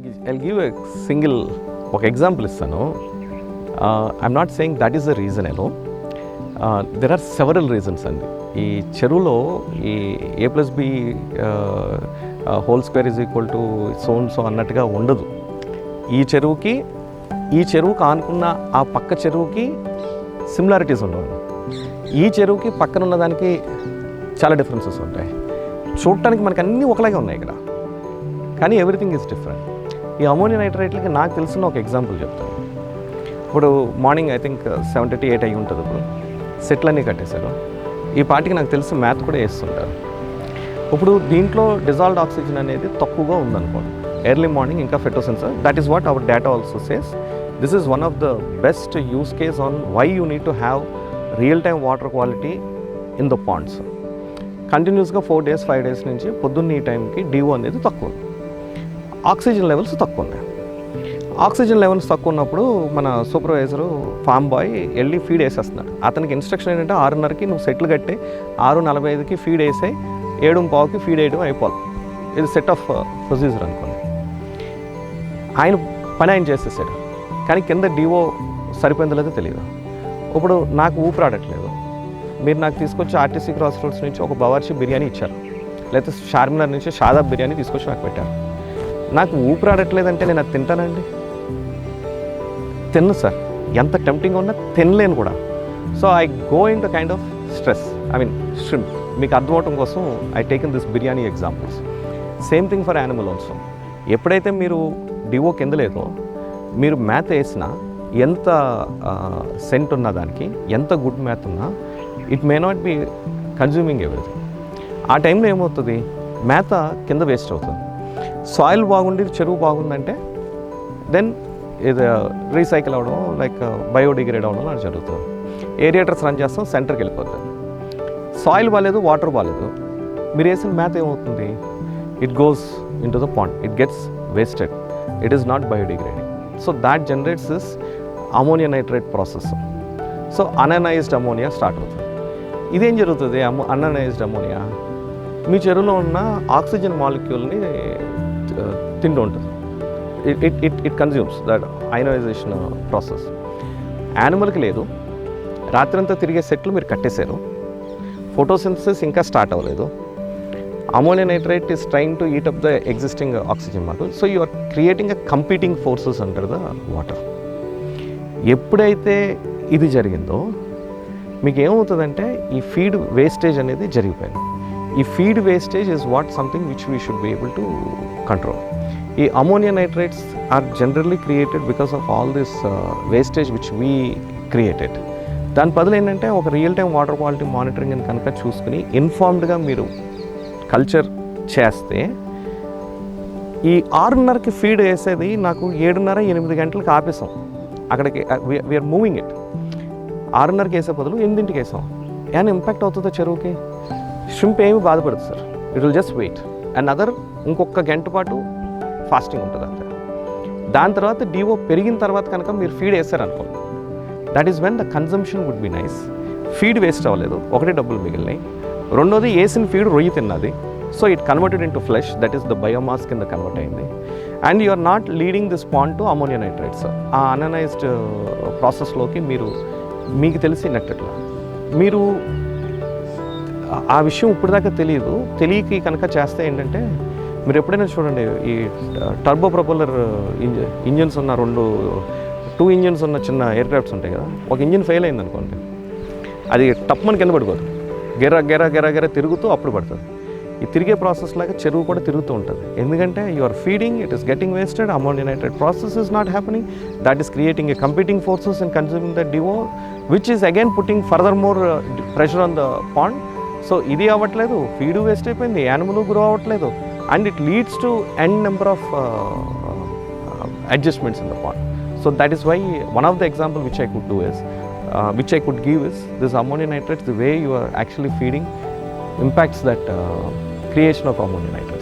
I'll give a single ఒక example ఇస్తాను. I'm not saying that is the reason ఎలో. There are several reasons అండి. ఈ చెరువులో ఈ A+B whole square is equal to so అన్నట్టుగా ఉండదు. ఈ చెరువుకు ఆనుకున్న ఆ పక్క చెరువుకి సిమిలారిటీస్ ఉండవు. ఈ చెరువుకి పక్కన ఉన్న దానికి చాలా డిఫరెన్సెస్ ఉంటాయి. చూడటానికి మనకు అన్నీ ఒకలాగే ఉన్నాయి ఇక్కడ, కానీ ఎవ్రీథింగ్ ఈజ్ డిఫరెంట్. ఈ అమోనియం నైట్రేట్లకి నాకు తెలిసిన ఒక ఎగ్జాంపుల్ చెప్తాను. ఇప్పుడు మార్నింగ్ ఐ థింక్ 7:38 అయ్యి ఉంటుంది. ఇప్పుడు సెట్లన్నీ కట్టేశారు. ఈ పార్టీకి నాకు తెలిసి మ్యాథ్ కూడా వేస్తుంటారు. ఇప్పుడు దీంట్లో డిజాల్వ్డ్ ఆక్సిజన్ అనేది తక్కువగా ఉందనుకోండి ఎర్లీ మార్నింగ్, ఇంకా ఫెటోసెన్సర్. That is what our data also says. This is one of the best use case on why you need to have real time water quality in the ponds. కంటిన్యూస్గా 4 days 5 days నుంచి పొద్దున్న ఈ టైంకి DO అనేది తక్కువ, oxygen levels తక్కువ ఉన్నాయి. Oxygen levels తక్కువ ఉన్నప్పుడు మన సూపర్వైజరు ఫామ్ బాయ్ వెళ్ళి ఫీడ్ వేసేస్తున్నాడు. అతనికి ఇన్స్ట్రక్షన్ ఏంటంటే 6:30కి నువ్వు సెట్లు కట్టి 6:45కి ఫీడ్ వేసాయి, 7:15కి ఫీడ్ వేయడం అయిపోవాలి. ఇది సెట్ ఆఫ్ ప్రొసీజర్ అనుకోండి. ఆయన పని ఆయన చేసేసాడు, కానీ కింద DO సరిపోయిందో లేదో తెలియదు. ఇప్పుడు నాకు ఊపిరాడట్లేదు, మీరు నాకు తీసుకొచ్చి RTC క్రాస్ రోడ్స్ నుంచి ఒక బవర్చి బిర్యానీ ఇచ్చారు, లేకపోతే చార్మినార్ నుంచి షాదాబ్ బిర్యానీ తీసుకొచ్చి నాకు పెట్టారు. నాకు ఊపిరాడట్లేదంటే నేను అది తింటానండి? తిన్ను సార్. ఎంత టెంప్టింగ్ ఉన్నా తినలేను కూడా. So I go in the kind of stress. I mean should మీకు అర్థమవటం కోసం I taken this biryani examples. Same thing for animal also. ఎప్పుడైతే మీరు DO కింద లేదో, మీరు మ్యాథ్ వేసినా, ఎంత సెంట్ ఉన్న దానికి, ఎంత గుడ్ మ్యాథ్ ఉన్నా, it may not be consuming everything. ఆ టైంలో ఏమవుతుంది, మేత కింద వేస్ట్ అవుతుంది. సాయిల్ బాగుండి చెరువు బాగుందంటే దెన్ ఇది రీసైకిల్ అవ్వడం, లైక్ బయోడిగ్రేడ్ అవ్వడం అని జరుగుతుంది. ఏరియేటర్స్ రన్ చేస్తాం, సెంటర్కి వెళ్ళిపోతుంది. సాయిల్ బాగాలేదు, వాటర్ బాగాలేదు, మీరు వేసిన మేత ఏమవుతుంది, it goes in to the pond, it gets wasted, it is not biodegrading. So that generates this ammonia nitrate process. So unionized ammonia start అవుతుంది. ఇదేం జరుగుతుంది, అననైజ్డ్ అమోనియా మీ చెరువులో ఉన్న ఆక్సిజన్ మాలిక్యూల్ని తింటూ ఉంటుంది. It consumes that ionization process. యానిమల్కి లేదు, రాత్రంతా తిరిగే సెట్లు మీరు కట్టేశారు, ఫోటోసింథసిస్ ఇంకా స్టార్ట్ అవ్వలేదు. Ammonia nitrate is trying to eat up the existing oxygen molecule. So you are creating a competing forces under the water. ఎప్పుడైతే ఇది జరిగిందో మీకు ఏమవుతుందంటే ఈ ఫీడ్ వేస్టేజ్ అనేది జరిగిపోయింది. ఈ feed wastage is what something which we should be able to control. ఈ ammonia nitrates are generally created because of all this wastage which we created. దాని బదులు ఏంటంటే ఒక real time water quality monitoring అని కనుక చూసుకుని ఇన్ఫార్మ్డ్గా మీరు కల్చర్ చేస్తే, ఈ 6:30కి ఫీడ్ వేసేది నాకు 7:30-8 గంటలకు ఆపేసాం. అక్కడికి వీఆర్ మూవింగ్ ఇట్. 6:30కి వేసే బదులు 8ంటికి వేసాం. ఏమైనా ఇంపాక్ట్ అవుతుందో చెరువుకి? షింప్ ఏమి బాధపడుతుంది sir, it will just wait and ఇంకొక గంట పాటు ఫాస్టింగ్ ఉంటుంది అంతే. దాని తర్వాత DO పెరిగిన తర్వాత కనుక మీరు ఫీడ్ వేసారనుకోండి, that is when the consumption would be nice. Feed waste అవ్వలేదు, ఒకటే డబ్బులు మిగిలినాయి. రెండోది వేసిన ఫీడ్ రొయ్యి తిన్నది, so it converted into flesh, that is the biomass కింద కన్వర్ట్ అయింది. And you are not leading this pond to ammonia nitrates. ఆ అననైజ్డ్ ప్రాసెస్లోకి మీకు తెలిసినట్టు మీరు ఆ విషయం ఇప్పటిదాకా తెలియక కనుక చేస్తే ఏంటంటే, మీరు ఎప్పుడైనా చూడండి, ఈ టర్బో ప్రొపల్లర్ ఇంజిన్స్ ఉన్న 2 ఇంజిన్స్ ఉన్న చిన్న ఎయిర్ క్రాఫ్ట్స్ ఉంటాయి కదా, ఒక ఇంజిన్ ఫెయిల్ అయింది అనుకోండి, అది టప్మని కింద పడిపోతుంది, గెర తిరుగుతూ అప్పుడు పడుతుంది. ఈ తిరిగే ప్రాసెస్ లాగా చెరువు కూడా తిరుగుతూ ఉంటుంది. ఎందుకంటే you are feeding, it is getting wasted, ammonia nitrate process is not happening, that is creating a competing forces in consuming the DO, which is again putting further more pressure on the pond. So ఇది అవ్వట్లేదు, feed waste అయిపోయింది, animal grow అవ్వట్లేదు, and it leads to n number of adjustments in the pond. So that is why one of the example which I could give is this ammonium nitrate, the way you are actually feeding impacts that creation of ammonium nitrate.